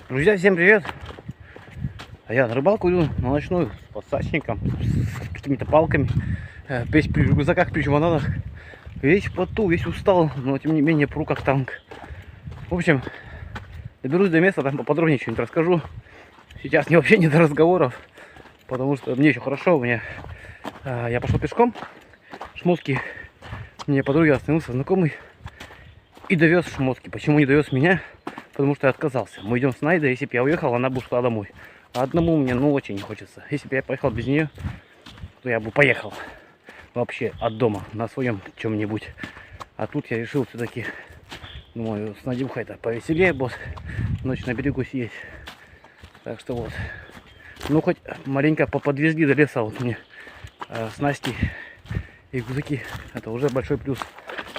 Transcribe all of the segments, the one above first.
Друзья, всем привет! А я на рыбалку иду, на ночную, с подсачником, с какими-то палками, весь при рюкзаках, при чемоданах, весь в поту, весь устал, но тем не менее пру как танк. В общем, доберусь до места, там поподробнее что-нибудь расскажу. Сейчас мне вообще не до разговоров, потому что мне еще хорошо, я пошел пешком, шмотки, мне подруги остановился знакомый и довез шмотки. Почему не довез меня? Потому что я отказался. Мы идем с Найдой, если бы я уехал, она бы ушла домой. А одному мне очень не хочется. Если бы я поехал без нее, то я бы поехал вообще от дома на своем чем-нибудь. А тут я решил все-таки, думаю, с Надюхой-то повеселее будет ночь на берегу сидеть. Так что вот. Ну хоть маленько поподвезли до леса вот мне снасти и рюкзаки. Это уже большой плюс.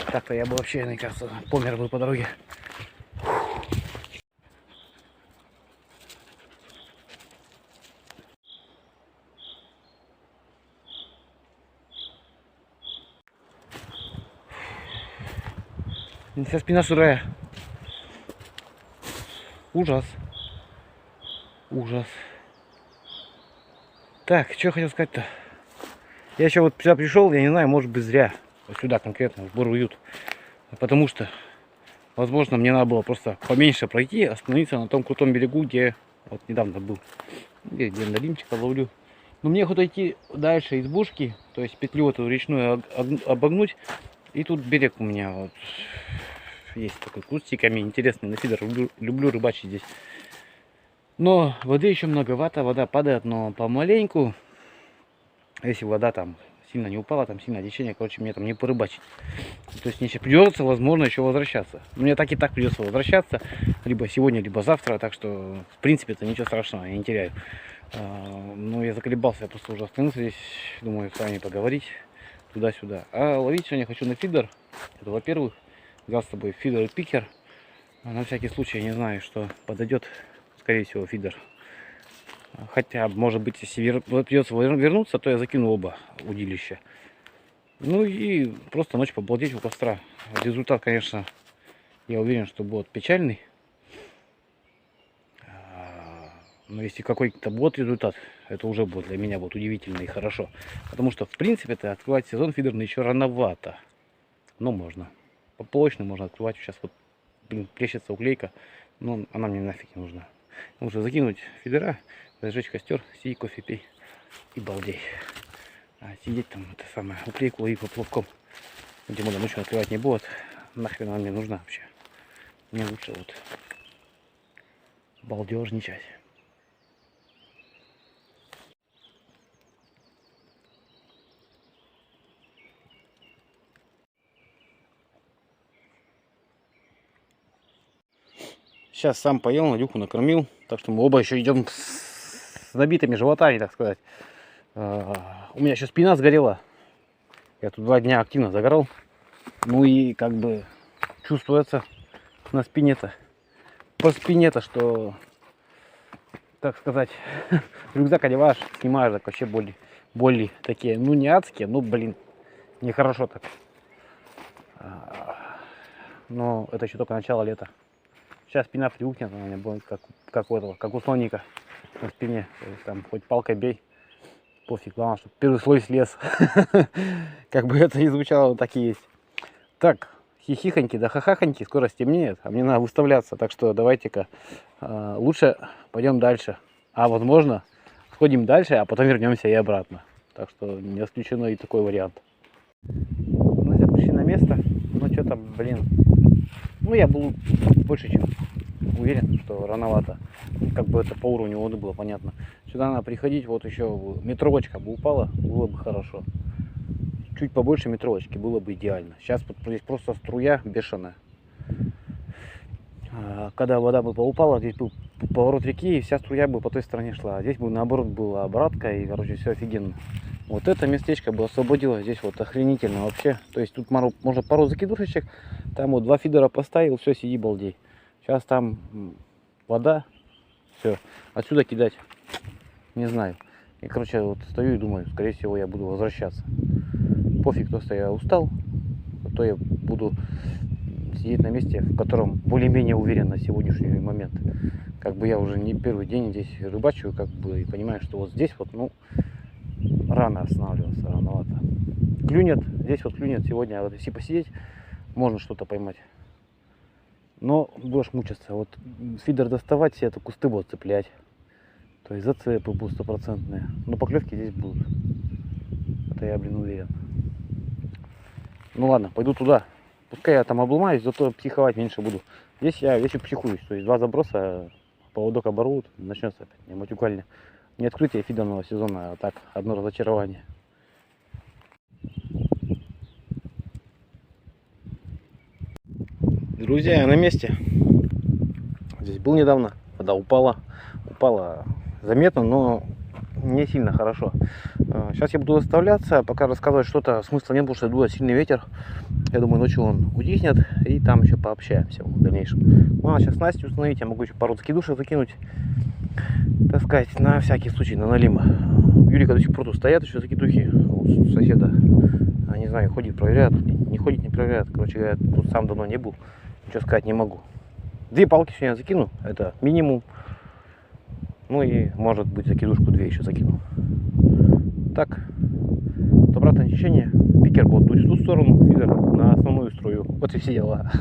Так-то я бы вообще, мне кажется, помер бы по дороге. Вся спина сырая. Ужас. Ужас. Так, что хотел сказать-то? Я еще вот сюда пришел, я не знаю, может быть зря. Вот сюда конкретно, в Бор-Уют. Потому что, возможно, мне надо было просто поменьше пройти, остановиться на том крутом берегу, где вот недавно был. Где налимчика ловлю. Но мне охота идти дальше избушки, то есть петлю эту речную обогнуть. И тут берег у меня вот есть такой кустиками интересный, на фидер. Люблю рыбачить здесь. Но воды еще многовато, вода падает, но помаленьку. Если вода там сильно не упала, там сильное течение, короче, мне там не порыбачить. То есть мне еще придется, возможно, еще возвращаться. Мне так и так придется возвращаться, либо сегодня, либо завтра, так что, в принципе, это ничего страшного, я не теряю. Но я заколебался, я просто уже остановился здесь, думаю, с вами поговорить туда-сюда. А ловить сегодня хочу на фидер. Это, во-первых, взял с собой фидер и пикер. На всякий случай, не знаю, что подойдет, скорее всего, фидер. Хотя, может быть, если придется вернуться, то я закину оба удилища. Ну и просто ночь побалдеть у костра. Результат, конечно, я уверен, что будет печальный. Но если какой-то будет результат, это уже будет для меня будет удивительно и хорошо. Потому что, в принципе, это открывать сезон фидерный еще рановато. Но можно. Поплочно можно открывать. Сейчас вот, блин, плещется уклейка. Но она мне нафиг не нужна. Нужно закинуть фидера, зажечь костер, сиди, кофе пей и балдей. А сидеть там, это самое, уклейку ловить поплавком. Тем более ночью открывать не будет. Нахрен она мне нужна вообще. Мне лучше вот балдежничать. Сейчас сам поел, Надюху накормил. Так что мы оба еще идем с набитыми животами, так сказать. У меня еще спина сгорела. Я тут 2 дня активно загорал. Ну и как бы чувствуется на спине-то. По спине-то, что, так сказать, рюкзак одеваешь, снимаешь, так вообще боли такие. Ну не адские, ну блин, нехорошо так. Но это еще только начало лета. Сейчас спина привыкнет, она у меня будет как у слоника на спине. То есть, там хоть палкой бей, пофиг, главное, чтобы первый слой слез. Как бы это ни звучало, так и есть. Так, хихихоньки да хахахоньки, скоро стемнеет, а мне надо выставляться. Так что давайте-ка лучше пойдем дальше. А возможно, сходим дальше, а потом вернемся и обратно. Так что не исключено и такой вариант. Мы пришли на место, но что-то, блин, ну я был больше чем уверен, что рановато. Как бы это по уровню воды было понятно. Сюда надо приходить, вот еще метровочка бы упала, было бы хорошо. Чуть побольше метровочки было бы идеально. Сейчас вот здесь просто струя бешеная. Когда вода бы упала, здесь был поворот реки, и вся струя бы по той стороне шла. А здесь бы наоборот была обратка, и короче все офигенно. Вот это местечко бы освободило, здесь вот охренительно вообще. То есть тут можно пару закидушечек, там вот 2 фидера поставил, все, сиди балдей. Сейчас там вода, все, отсюда кидать, не знаю. И короче вот стою и думаю, скорее всего я буду возвращаться. Пофиг, просто я устал, то я буду сидеть на месте, в котором более-менее уверен на сегодняшний момент. Как бы я уже не первый день здесь рыбачу, как бы, и понимаю, что вот здесь вот, ну, рано останавливаться, рановато. Клюнет, здесь вот клюнет сегодня, вот если посидеть, можно что-то поймать. Но будешь мучиться, вот фидер доставать, все это кусты будут цеплять. То есть зацепы будут стопроцентные. Но поклевки здесь будут. Это я, блин, уверен. Ну ладно, пойду туда. Пускай я там обломаюсь, зато психовать меньше буду. Здесь я вещи психуюсь. То есть 2 заброса, поводок оборвут, начнется опять не матюкальня. Не открытие фидерного сезона, а так, одно разочарование. Друзья, я на месте. Здесь был недавно, вода упала. Упала заметно, но не сильно хорошо. Сейчас я буду заставляться, пока рассказывать что-то смысла нет, потому что дует сильный ветер. Я думаю, ночью он утихнет, и там еще пообщаемся в дальнейшем. Ладно, сейчас Настю установить, я могу еще пару закидушек закинуть, так сказать, на всякий случай, на налим. Юрика до сих пор тут стоят еще закидухи у соседа. Не знаю, ходит, проверяет, не ходит, не проверяет. Короче говоря, тут сам давно не был, ничего сказать не могу. 2 палки сегодня закину, это минимум. Ну и может быть закидушку 2 еще закину. Так, вот обратное течение. Пикер будет дуть в ту сторону, фидер на основную струю. Вот и все дела.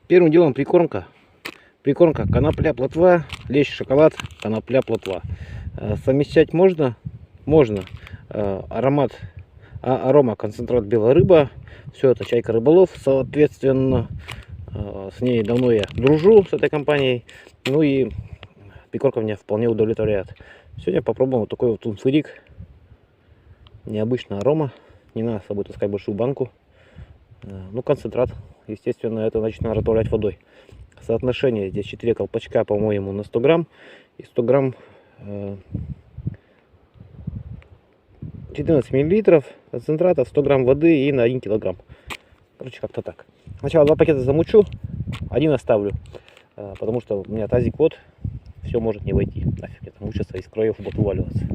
Первым делом прикормка. Прикормка конопля, плотва, лещ, шоколад, конопля, плотва. Совмещать можно? Можно. Арома, концентрат, белая рыба. Все это чайка рыболов, соответственно. С ней давно я дружу, с этой компанией. Ну и прикормка меня вполне удовлетворяет. Сегодня попробуем вот такой вот тунфырик. Необычная арома. Не надо с собой таскать большую банку. Ну, концентрат. Естественно, это значит надо разбавлять водой. Соотношение здесь 4 колпачка, по-моему, на 100 грамм. И 100 грамм 14 миллилитров концентрата, 100 грамм воды и на 1 килограмм. Короче, как-то так. Сначала 2 пакета замучу, один оставлю. Потому что у меня тазик вот, все может не войти. Нафиг мне там мучиться, из краев будет уваливаться.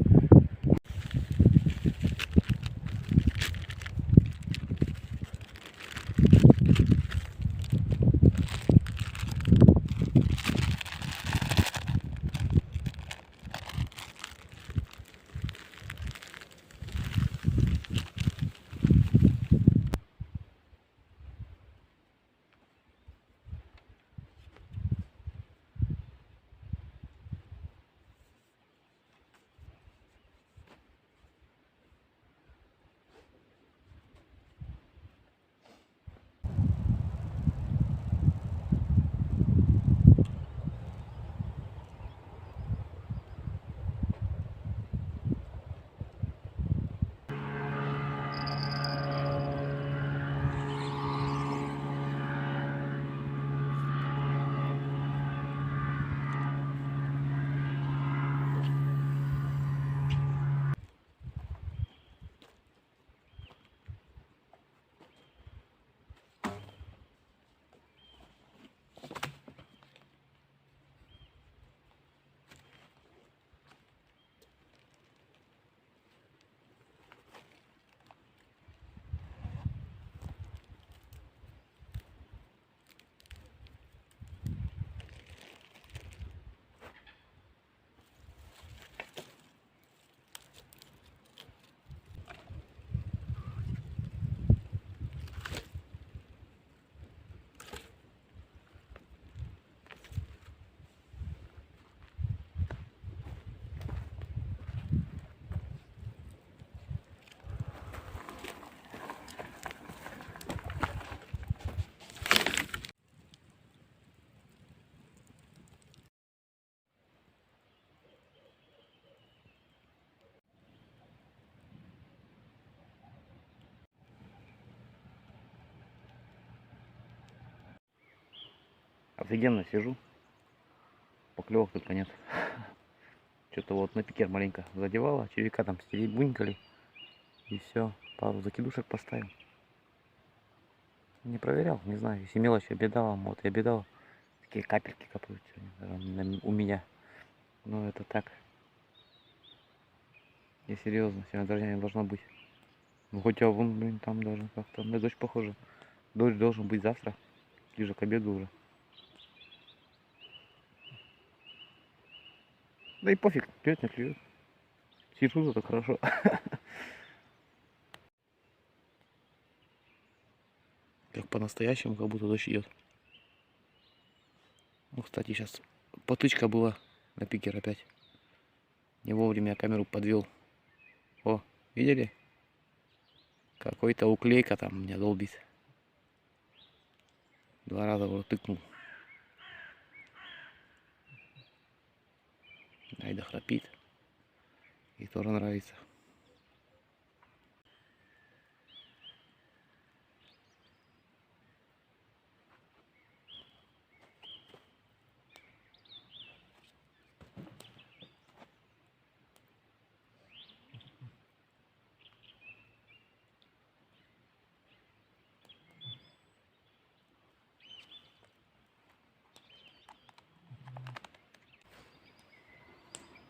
Офигенно сижу. Поклевок только нет. Что-то вот на пикер маленько задевало. Червяка там стеребунькали. И все. Пару закидушек поставил. Не проверял, не знаю, если мелочь обедала, вот я обедал, такие капельки капают у меня. Но это так, не серьезно, сегодня дождя не должно быть. Ну хотя вон, блин, там даже как-то на дождь похоже. Дождь должен быть завтра, ближе к обеду уже. Да и пофиг, клюет, не клюет. Сижу, зато хорошо. Как по-настоящему, как будто дождь идет. Ну, кстати, сейчас потычка была на пикер опять. Не вовремя я камеру подвел. О, видели? Какой-то уклейка там меня долбит. 2 раза его тыкнул. Айда храпит. И тоже нравится.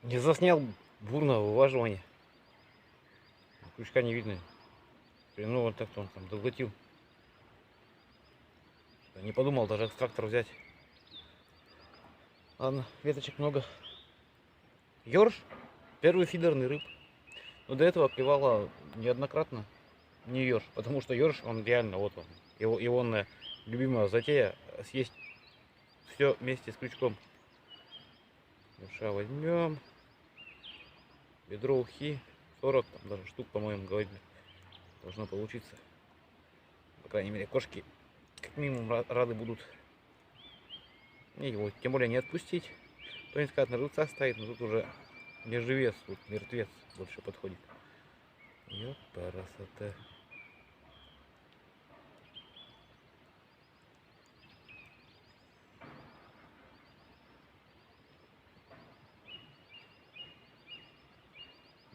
Не заснял бурного вываживания. Крючка не видно. Ну вот так-то он там доглотил. Не подумал даже экстрактор взять. Ладно, веточек много. Ёрш, первый фидерный рыб. Но до этого клевала неоднократно не ёрш, потому что ёрш, он реально, вот он, его любимая затея съесть все вместе с крючком. Ёрша возьмем. Ведро ухи. 40 там даже штук, по-моему, говорили. Должно получиться. По крайней мере, кошки как минимум рады будут. И его тем более не отпустить. То не сказать, на живцах стоит, но тут уже не живец, тут мертвец больше подходит. Ёпарасоте.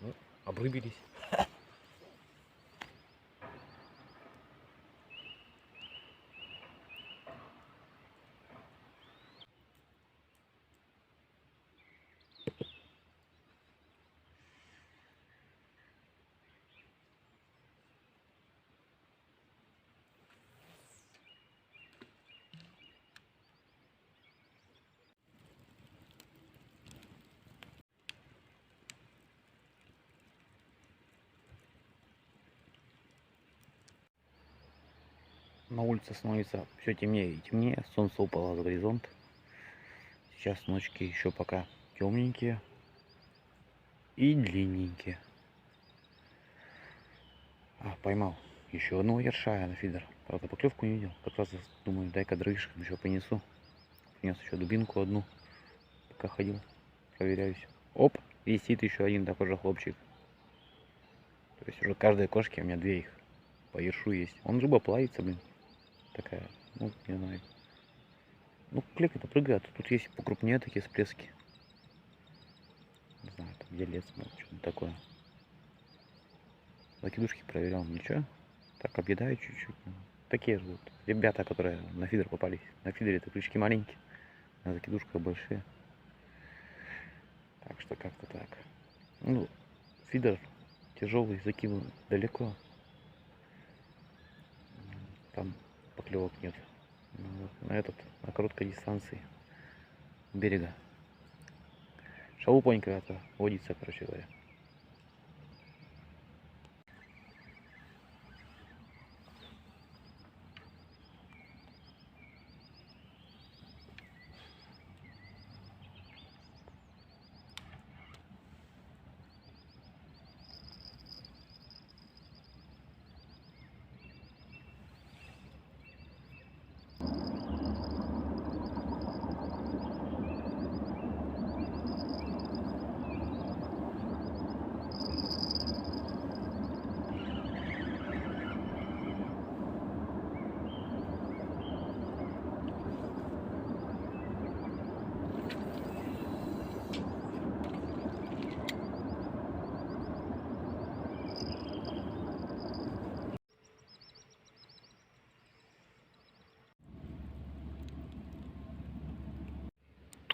Ну, обрыбились. На улице становится все темнее и темнее. Солнце упало за горизонт. Сейчас ночки еще пока темненькие и длинненькие. Поймал еще одного ерша на фидер. Правда, поклевку не видел. Как раз думаю, дай-ка дровишком еще понесу. Принес еще дубинку одну. Пока ходил, проверяюсь. Оп, висит еще один такой же хлопчик. То есть уже каждой кошке у меня 2 их. По ершу есть. Он рыба плавится, блин. Такая, ну, не знаю. Ну, клейка-то прыгает. Тут есть покрупнее такие всплески. Не знаю, там елец, может, что-то такое. Закидушки проверял, ничего. Так, объедаю чуть-чуть. Такие же вот ребята, которые на фидер попались. На фидере-то крючки маленькие, на закидушках большие. Так что как-то так. Ну, фидер тяжелый, закинул далеко. Там поклевок нет. Вот, на короткой дистанции берега. Шалупонька это водится, короче говоря.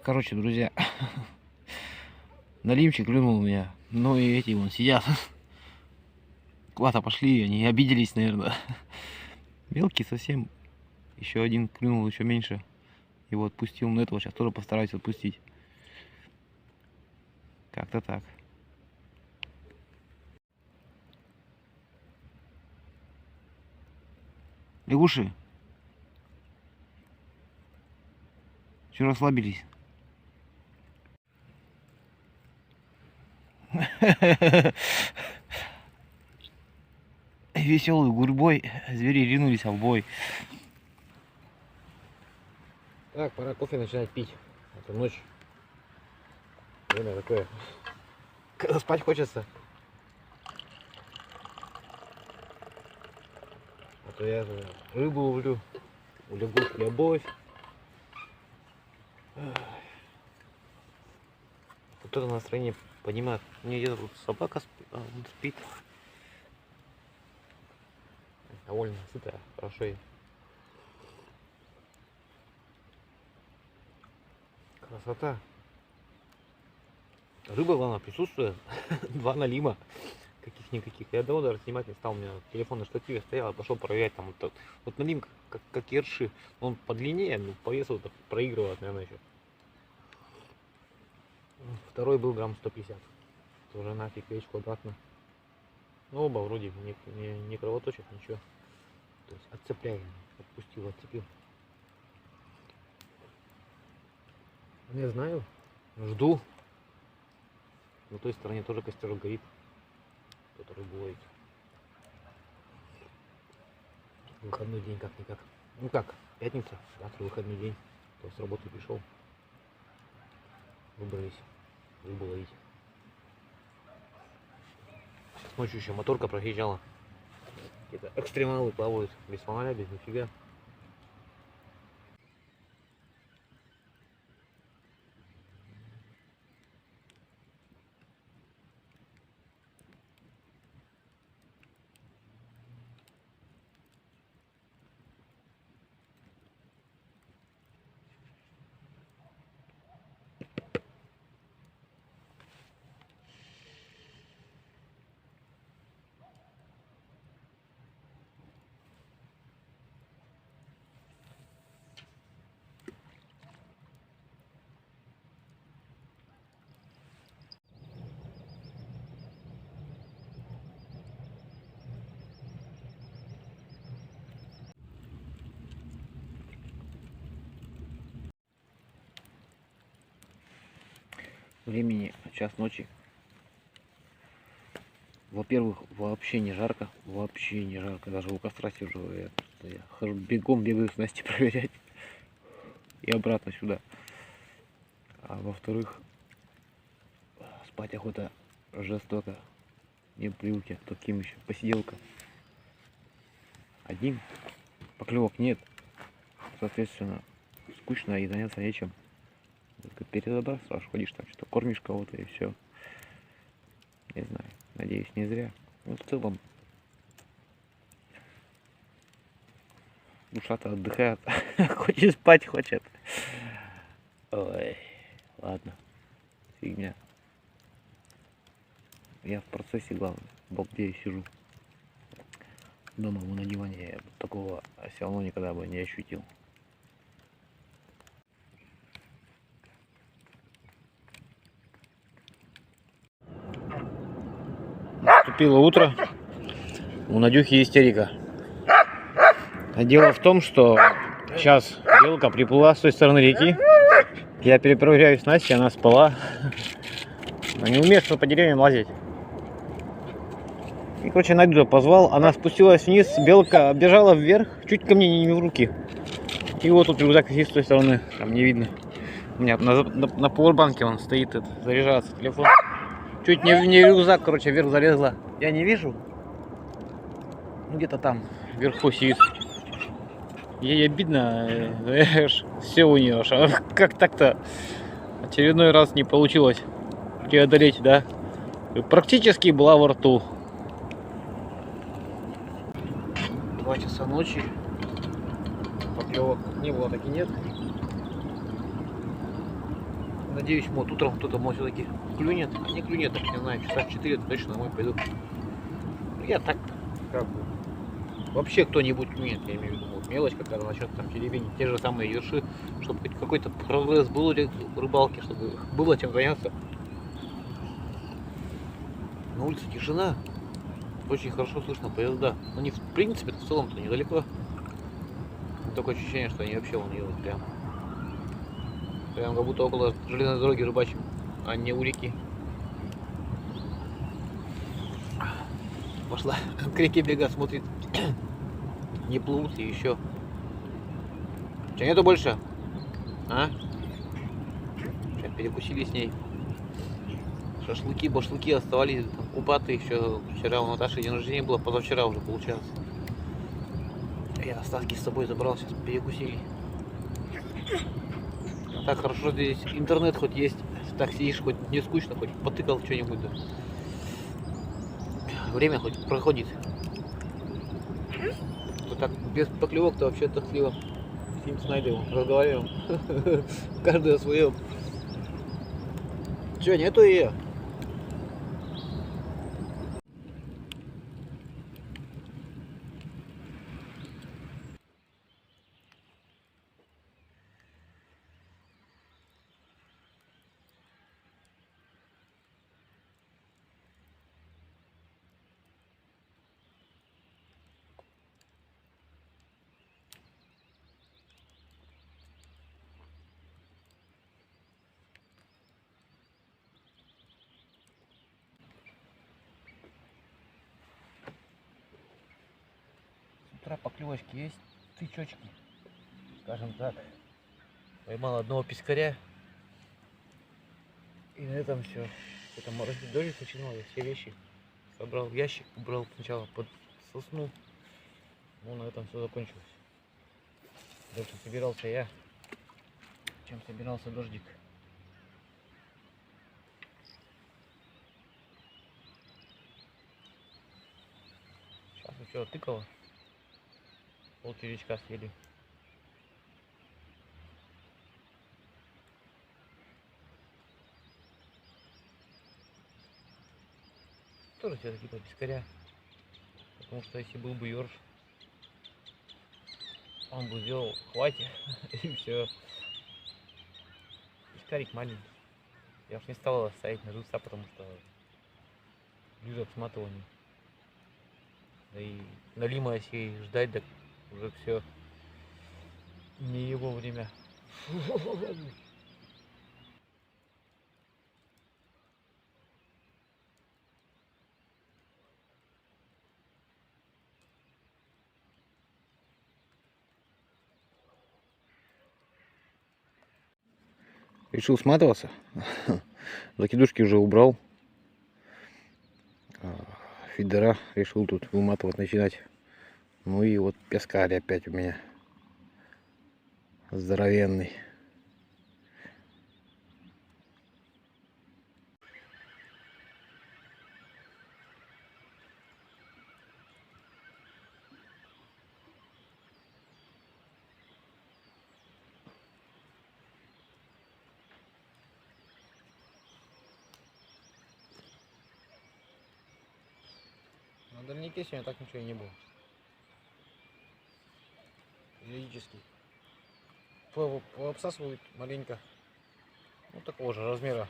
Короче, друзья, налимчик клюнул у меня. Ну и эти вон сидят. Куда-то пошли, они обиделись, наверное. Мелкий совсем. Еще один клюнул, еще меньше. Его отпустил. Но этого сейчас тоже постараюсь отпустить. Как-то так. Лягуши. Все расслабились. Веселой гурьбой звери ринулись в бой. Так, пора кофе начинать пить. Это ночь. Время такое. Когда спать хочется. А то я рыбу ловлю. У лягушек любовь. Вот это настроение поднимает. Мне где-то тут собака спит. Довольно сытая, хорошо ей. Красота. Рыба, главное, присутствует. 2 налима. Каких-никаких. Я давно даже снимать не стал. У меня телефон на штативе стоял, я пошел проверять. Там вот налим, как ерши. Он подлиннее, но по весу проигрывает, наверное, еще. Второй был грамм 150. Тоже нафиг вещь квадратно. Ну, оба вроде не кровоточат, ничего. То есть отцепляем. Отпустил, отцепил. Не знаю. Жду. На той стороне тоже костерок горит. Кто-то рыбу ловит. Выходной день как-никак. Ну как, пятница, завтра выходной день. То с работы пришел. Выбрались рыбу ловить. Сейчас ночью еще моторка проезжала. Какие-то экстремалы плавают без фонаря, без нифига. Времени час ночи. Во-первых, вообще не жарко. Вообще не жарко. Даже у костра сижу. Я хожу бегом, бегаю с Настей проверять. И обратно сюда. А во-вторых, спать охота жестоко. Не привыки. Таким еще посиделка. Один. Поклевок нет. Соответственно, скучно и заняться нечем. Перезабрасываешь, ходишь там, что-то кормишь кого-то и все. Не знаю, надеюсь, не зря. Ну, в целом, душа-то отдыхает, хочет спать, хочет. Ой, ладно, фигня. Я в процессе, главное, бог где я сижу. Дома на диване я такого все равно никогда бы не ощутил. Наступило утро, у Надюхи истерика. А дело в том, что сейчас белка приплыла с той стороны реки. Я перепроверяю с Настей, она спала. Она не умеет по деревьям лазить. И, короче, Надю позвал, она спустилась вниз, белка бежала вверх, чуть ко мне не в руки. И вот тут рюкзак висит с той стороны, там не видно. У меня на пауэрбанке он стоит, заряжается телефон. Чуть не рюкзак, короче, вверх залезла. Я не вижу. Где-то там, вверху сидит. Ей обидно. Все у нее. Как так-то очередной раз не получилось преодолеть, да? Практически была во рту. 2 часа ночи. Поклевок не было, так и нет. Надеюсь, вот утром кто-то может все-таки клюнет. А не клюнет, так не знаю, часа в 4 точно домой пойду. Я так, как бы, вообще кто-нибудь клюнет, я имею в виду. Вот мелочь какая-то насчет там деревень, те же самые ерши, чтобы хоть какой-то прогресс был в рыбалке, чтобы было чем заняться. На улице тишина, очень хорошо слышно поезда. Они в принципе в целом-то недалеко. Такое ощущение, что они вообще вон едут прям как будто около железной дороги рыбачим, а не у реки. Пошла к реке бега, смотрит, не плывут и еще. Че нету больше? А? Сейчас перекусили с ней. Шашлыки, башлыки оставались там, купаты еще вчера у Наташи день рождения было, позавчера уже получается. Я остатки с собой забрал, сейчас перекусили. Так хорошо, здесь интернет хоть есть, так сидишь, хоть не скучно, хоть потыкал что-нибудь, да. Время хоть проходит. То так без поклевок-то вообще тоскливо. Сим с Найдовым разговариваем. Каждый о своем. Че, нету ее? С утра поклевочки есть, тычочки, скажем так. Поймал одного пескаря. И на этом все. Это морозит дождик начинал, я все вещи собрал в ящик, убрал сначала под сосну. Но на этом все закончилось. Дальше собирался я, чем собирался дождик. Сейчас еще тыкало. Пол червячка съели. Тоже все-таки по пескаря. Потому что если был бы ёрш, он бы сделал хватит и все. Пескарик маленький. Я уж не стал его ставить на жильца, потому что ближе к сматыванию. Да и на лима если ждать, так уже все не его время. Решил сматываться. Закидушки уже убрал. Фидера решил тут выматывать начинать. Ну и вот пескарь опять у меня. Здоровенный. На дальнике сегодня так ничего и не было. Юридически. Обсасывают маленько. Ну такого же размера.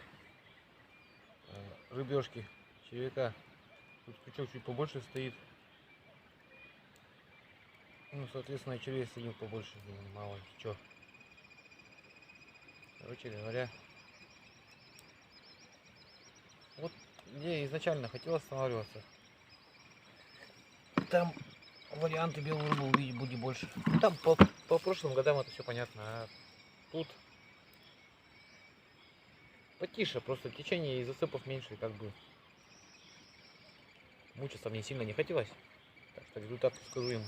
Рыбешки, червяка. Тут крючок чуть побольше стоит. Ну, соответственно, червей сидит побольше, мало ли что. Короче говоря, вот где изначально хотел останавливаться. Там варианты белую рыбу увидеть будет больше. Там по прошлым годам это все понятно, а тут потише, просто течение и зацепов меньше, как бы мучиться мне сильно не хотелось. Так что результат скажу ему.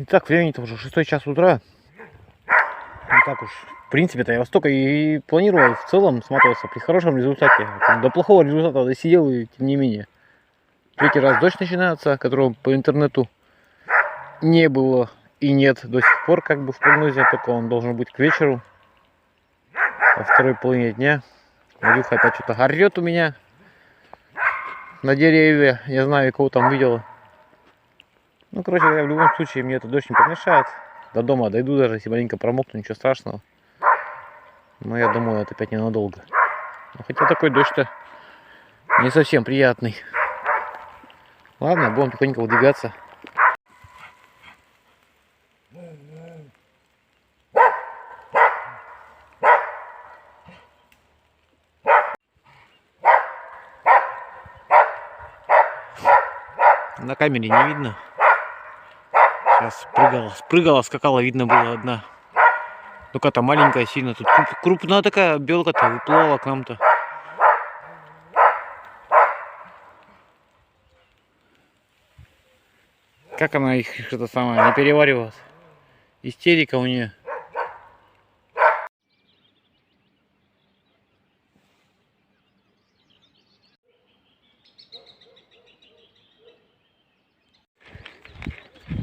Итак, времени-то уже 6 час утра. Не так уж. В принципе-то я столько и планировал в целом сматываться при хорошем результате. До плохого результата досидел, и тем не менее. Третий раз дождь начинается, которого по интернету не было и нет до сих пор как бы в прогнозе, только он должен быть к вечеру, во второй половине дня. Надюха опять что-то орет у меня на деревья, я знаю, кого там видела. Ну, короче говоря, в любом случае мне этот дождь не помешает. До дома дойду, даже если маленько промокну, ничего страшного. Но я думаю, это опять ненадолго. Но хотя такой дождь-то не совсем приятный. Ладно, будем тихонько выдвигаться. На камере не видно. Сейчас спрыгала, скакала, видно было одна. Только-то маленькая сильно. Тут крупная такая белка-то выплыла к нам-то. Как она их что-то самое не переваривает. Истерика у нее.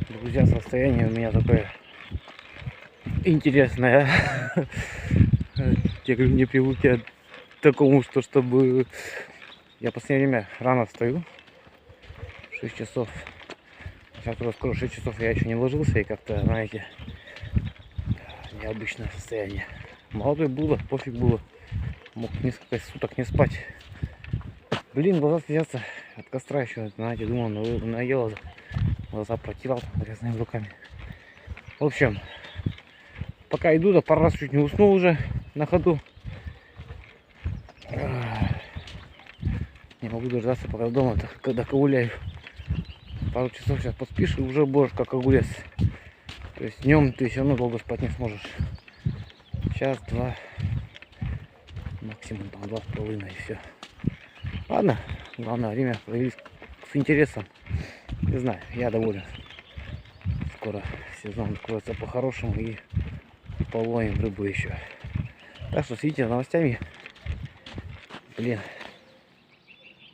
Друзья, состояние у меня такое интересное. Я говорю, не привык я к такому, чтобы... Я в последнее время рано встаю. 6 часов. Сейчас уже скоро 6 часов, я еще не ложился, и как-то, знаете, необычное состояние. Молодой было, пофиг было. Мог несколько суток не спать. Блин, глаза слезятся от костра еще, знаете, думал, наело. Глаза протирал грязными руками. В общем, пока иду, да пару раз чуть не уснул уже на ходу. Не могу дождаться, пока дома, когда ковыляю. Пару часов сейчас поспишь, и уже будешь как огурец. То есть днем ты все равно долго спать не сможешь. Час, два, максимум там 2,5 и все. Ладно, главное время провели с интересом. Не знаю, я доволен. Скоро сезон откроется по-хорошему и половим рыбу еще. Так что следите за новостями. Блин.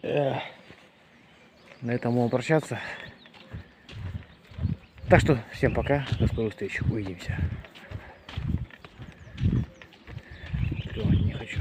На этом будем прощаться. Так что всем пока, до скорых встреч, увидимся. Плевать не хочу.